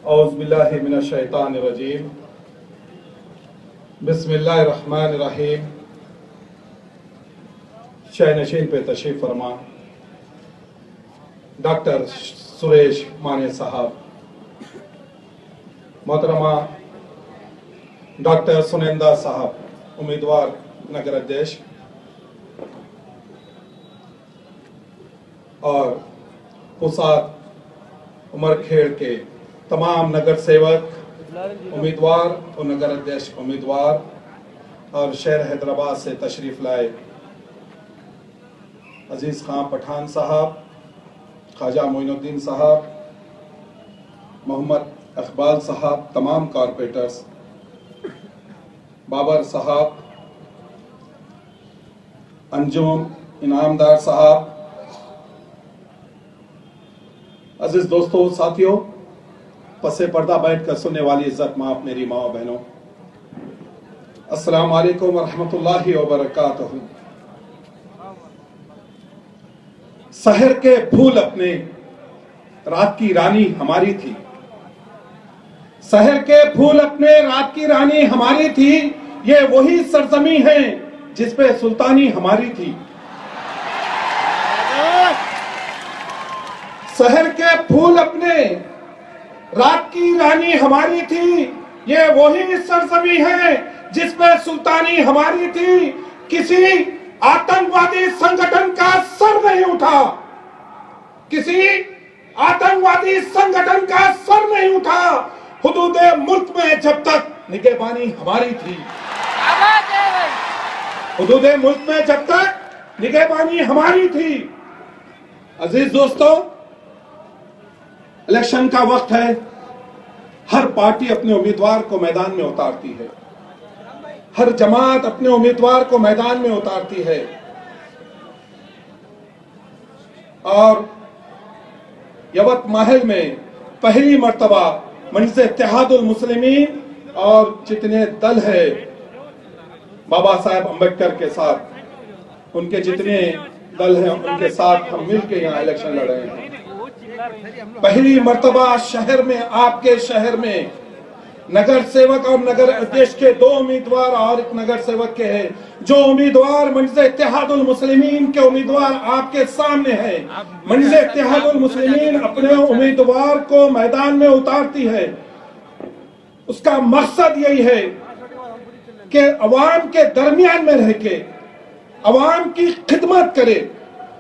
औज़ुबिल्लाहि मिनश्शैतानिर्रजीम। बिस्मिल्लाहिर्रहमानिर्रहीम। शयनशीन पे तशरीफ फरमा डॉक्टर सुरेश माने साहब, मोहतरमा डॉक्टर सुनंदा साहब, उम्मीदवार नगर अध्यक्ष, और पुसाद उमरखेड़ के तमाम नगर सेवक उम्मीदवार और नगर अध्यक्ष उम्मीदवार और शहर हैदराबाद से तशरीफ लाए अजीज खां पठान साहब, ख्वाजा मोइनुद्दीन साहब, मोहम्मद इकबाल साहब, तमाम कॉरपोरेटर्स, बाबर साहब, अंजुम इनामदार साहब, अजीज दोस्तों, साथियों, पसे पर्दा बैठकर सुनने वाली इज्जत माफ मेरी माँ बहनों, अस्सलाम वालेकुम व रहमतुल्लाहि व बरकातहू। शहर के फूल अपने, रात की रानी हमारी थी। शहर के फूल अपने, रात की रानी हमारी थी। ये वही सरजमी है जिस पे सुल्तानी हमारी थी। शहर के फूल अपने, रात की रानी हमारी थी। ये वही सरजमी है जिस पे सुल्तानी हमारी थी। किसी आतंकवादी संगठन का सर नहीं उठा, किसी आतंकवादी संगठन का सर नहीं उठा। हुदूदे मुल्क में जब तक निगहबानी हमारी थी, हुदूदे मुल्क में जब तक निगहबानी हमारी थी। अजीज दोस्तों, इलेक्शन का वक्त है। हर पार्टी अपने उम्मीदवार को मैदान में उतारती है, हर जमात अपने उम्मीदवार को मैदान में उतारती है। और यवत महल में पहली मर्तबा मजलिस इत्तेहादुल मुस्लिमीन और जितने दल है बाबा साहेब अम्बेडकर के साथ, उनके जितने दल हैं उनके साथ हम मिलकर यहाँ इलेक्शन लड़ रहे हैं। पहली मर्तबा शहर में, आपके शहर में नगर सेवक और नगर अध्यक्ष के दो उम्मीदवार और एक नगर सेवक के हैं। जो उम्मीदवार मजलिस इत्तेहादुल मुस्लिमीन के उम्मीदवार आपके सामने हैं। मजलिस इत्तेहादुल मुस्लिमीन अपने उम्मीदवार को मैदान में उतारती है। उसका मकसद यही है कि अवाम के दरमियान में रह के अवाम की खिदमत करे,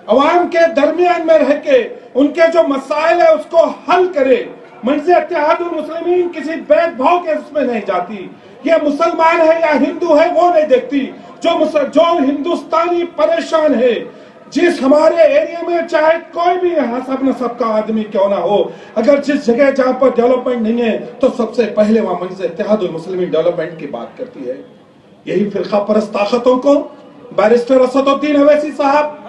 अवाम के दरमियान में रह के उनके जो मसाइल है उसको हल करे। मजलिस इत्तेहादुल मुस्लिमीन किसी भेदभाव के उसमें नहीं जाती। ये मुसलमान है या हिंदू है वो नहीं देखती। जो हिंदुस्तानी परेशान है, जिस हमारे एरिया में चाहे कोई भी हसब नसब का आदमी क्यों ना हो, अगर जिस जगह जहां पर डेवलपमेंट नहीं है तो सबसे पहले वहां मजलिस इत्तेहादुल मुस्लिमीन डेवलपमेंट की बात करती है। यही फिरका परस्त ताकतों को बैरिस्टर असदुद्दीन अवैसी साहब,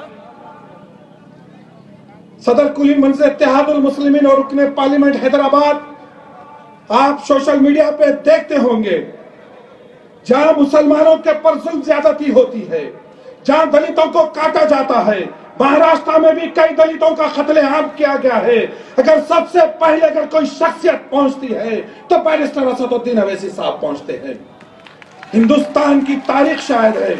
सदर कुली मजलिस इत्तेहादुल मुस्लिमीन और रुकने पार्लियामेंट हैदराबाद, आप सोशल मीडिया पे देखते होंगे, जहां मुसलमानों के पर जुल्म ज्यादती होती है, जहां दलितों को काटा जाता है। महाराष्ट्र में भी कई दलितों का कत्लेआम किया गया है। अगर सबसे पहले अगर कोई शख्सियत पहुंचती है तो बैरिस्टर असदुद्दीन अवैसी साहब पहुंचते हैं। हिंदुस्तान की तारीख शायद है,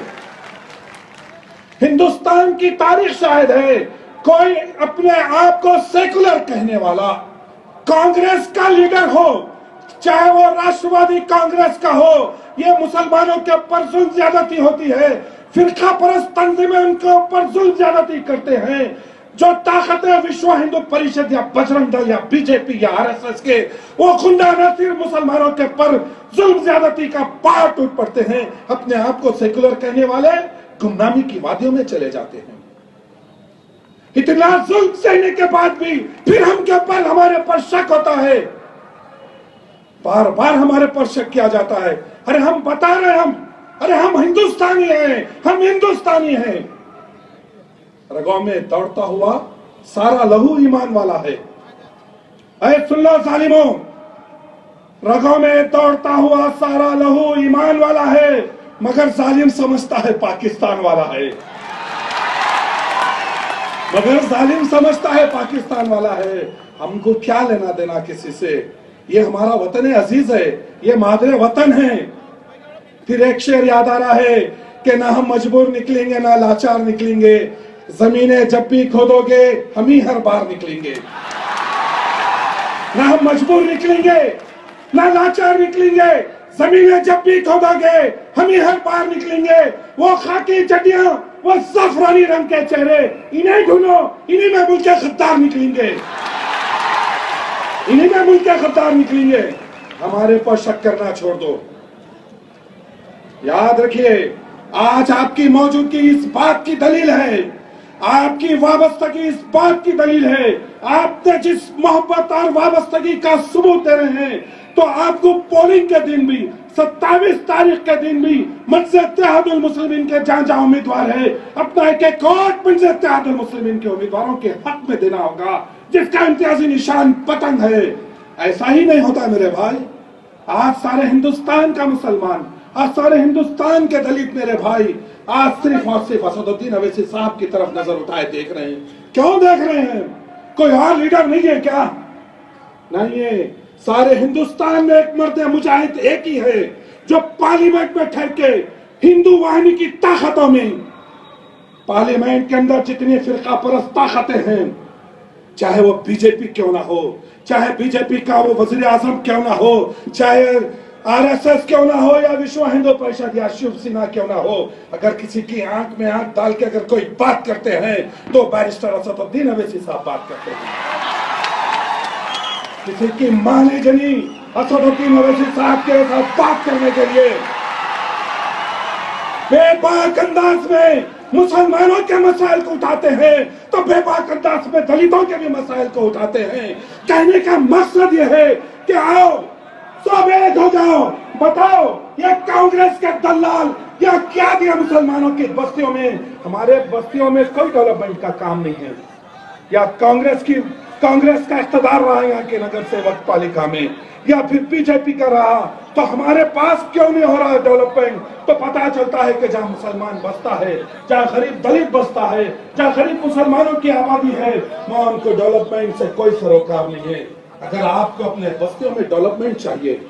हिंदुस्तान की तारीख शायद है, कोई अपने आप को सेकुलर कहने वाला कांग्रेस का लीडर हो, चाहे वो राष्ट्रवादी कांग्रेस का हो, ये मुसलमानों के ऊपर जुल्म ज्यादती होती है। फिरका परस्त तंजीमें उनके ऊपर जुल्म ज्यादती करते हैं। जो ताकतें विश्व हिंदू परिषद या बजरंग दल या बीजेपी या आरएसएस के, वो खुंडा नसीर मुसलमानों के ऊपर जुल्म ज्यादती का पार टूट पड़ते हैं। अपने आप को सेकुलर कहने वाले गुमनामी की वादियों में चले जाते हैं। इतना जुल्म सहने के बाद भी फिर हम के ऊपर हमारे पर शक होता है, बार बार हमारे पर शक किया जाता है। अरे हम बता रहे अरे हम हिंदुस्तानी हैं, हम हिंदुस्तानी हैं। रगों में दौड़ता हुआ सारा लहू ईमान वाला है। अरे सुन लो जालिमों, रगों में दौड़ता हुआ सारा लहू ईमान वाला है, मगर जालिम समझता है पाकिस्तान वाला है। मगर जालिम समझता है पाकिस्तान वाला है। हमको क्या लेना देना किसी से। ये हमारा वतन अजीज है, ये मादरे वतन है। फिर एक शेर याद आ रहा है कि ना हम मजबूर निकलेंगे ना लाचार निकलेंगे, जमीनें जब भी खोदोगे हम ही हर बार निकलेंगे। ना हम मजबूर निकलेंगे ना लाचार निकलेंगे, जमीनें जब भी खोदोगे हम ही हर बार निकलेंगे। वो खाकी चड्डियां, वो ज़फ़रानी रंग के चेहरे, इन्हें ढूंढो, इन्हीं में मुल्क के गद्दार निकलेंगे, इन्हीं में मुल्क के गद्दार निकलेंगे। हमारे पर शक करना छोड़ दो। याद रखिए, आज आपकी मौजूदगी इस बात की दलील है, आपकी वाबस्तगी इस बात की दलील है। आपने जिस मोहब्बत और वाबस्तगी का सबूत दे रहे हैं, तो आपको पोलिंग के दिन भी, 27 तारीख के दिन भी मंजर इत्तेहादुल मुस्लिमीन के जहां जहां उम्मीदवार है, अपना एक वोट मंजर इत्तेहादुल मुस्लिमीन के उम्मीदवारों के हक में देना होगा, जिसका इम्तियाजी निशान पतंग है। ऐसा ही नहीं होता मेरे भाई। आज सारे हिंदुस्तान का मुसलमान, आज सारे हिंदुस्तान के दलित मेरे भाई आज सिर्फ और सिर्फ असदुद्दीन अवैसी साहब की तरफ नजर उठाए देख रहे हैं। क्यों देख रहे हैं? कोई और लीडर नहीं है क्या? नहीं है। सारे हिंदुस्तान में एक मर्द मुजाहिद एक ही है, जो पार्लियामेंट में ठहर के हिंदू वाहिनी की ताकतों में, पार्लियामेंट के अंदर जितनी फिरका परस्त ताकतें हैं, चाहे वो बीजेपी क्यों ना हो, चाहे बीजेपी का वो वजीर आजम क्यों ना हो, चाहे आरएसएस क्यों ना हो, या विश्व हिंदू परिषद या शिवसेना क्यों ना हो, अगर किसी की आंख में आंख डाल के अगर कोई बात करते हैं तो बैरिस्टर असदुद्दीन अवैसी साहब बात करते हैं। किसी की माने जनी असदुद्दीन अवैसी साहब के साथ बात करने के लिए बेबाक अंदाज में मुसलमानों के मसाइल को उठाते हैं, तो बेबाक अंदाज में दलितों के भी मसाइल को उठाते हैं। कहने का मकसद यह है कि आओ सब एक हो जाओ, बताओ ये कांग्रेस के दलाल या क्या दिया मुसलमानों की बस्तियों में। हमारे बस्तियों में कोई डेवलपमेंट का काम नहीं है, या कांग्रेस का इख्तियार रहा यहाँ के नगर सेवक पालिका में, या फिर बीजेपी का रहा, तो हमारे पास क्यों नहीं हो रहा डेवलपमेंट? तो पता चलता है कि जहाँ मुसलमान बसता है, जहाँ गरीब दलित बसता है, जहाँ गरीब मुसलमानों की आबादी है, वहां उनको डेवलपमेंट से कोई सरोकार नहीं है। अगर आपको अपने बस्तियों में डेवलपमेंट चाहिए,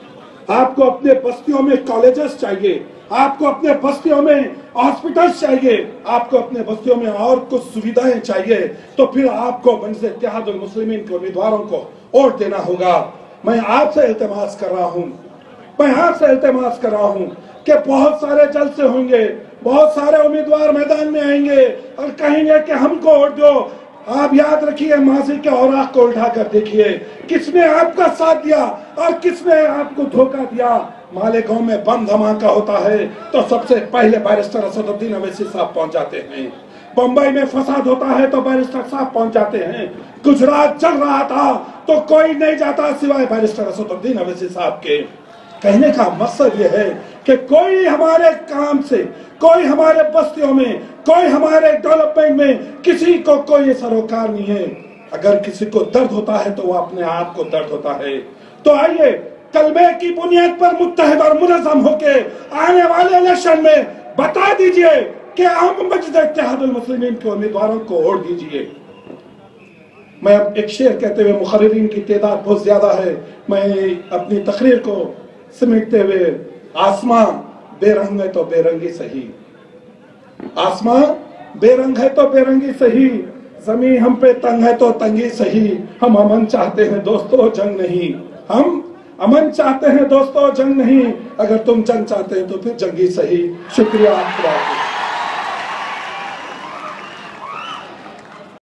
आपको अपने बस्तियों में कॉलेजेस चाहिए, आपको अपने बस्तियों में हॉस्पिटल्स चाहिए, आपको अपने बस्तियों में और कुछ सुविधाएं चाहिए, तो फिर आपको मंजर इत्तेहादुल मुस्लिमीन के उम्मीदवारों को वोट देना होगा। मैं आपसे इल्तिमास कर रहा हूं, मैं आपसे इल्तिमास कर रहा हूं कि बहुत सारे जलसे होंगे, बहुत सारे उम्मीदवार मैदान में आएंगे और कहेंगे कि हमको वोट दो। आप याद रखिए, माजी के औराक को उठाकर देखिए, किसने आपका साथ दिया और किसने आपको धोखा दिया। मालेगांव में बम धमाका होता है तो सबसे पहले बैरिस्टर असदुद्दीन अवैसी साहब पहुंच जाते हैं। बंबई में फसाद होता है तो बैरिस्टर साहब पहुंच जाते हैं। गुजरात चल रहा था तो कोई नहीं जाता सिवाय बैरिस्टर असदुद्दीन अवैसी साहब के। कहने का मकसद यह है कि कोई हमारे काम से, कोई हमारे बस्तियों में, कोई हमारे डेवलपमेंट में किसी को कोई सरोकार नहीं है। अगर किसी को दर्द होता है तो वो अपने आप को दर्द होता है। तो आइए कलमे की बुनियाद पर मुत्तहिद और मुनज़्ज़म होके आने वाले इलेक्शन में बता दीजिए कि हम मंजर इत्तेहादुल मुस्लिमीन के उम्मीदवारों को वोट दीजिए। मैं अब एक शेर कहते हुए, मुखर्रिरीन की तादाद बहुत ज्यादा है, मैं अपनी तकरीर को समेटते हुए, आसमां बेरंग है तो बेरंगी सही, आसमां बेरंग है तो बेरंगी सही, जमीन हम पे तंग है तो तंगी सही। हम अमन चाहते हैं दोस्तों, जंग नहीं। हम अमन चाहते हैं दोस्तों, जंग नहीं। अगर तुम जंग चाहते हैं तो फिर जंगी सही। शुक्रिया।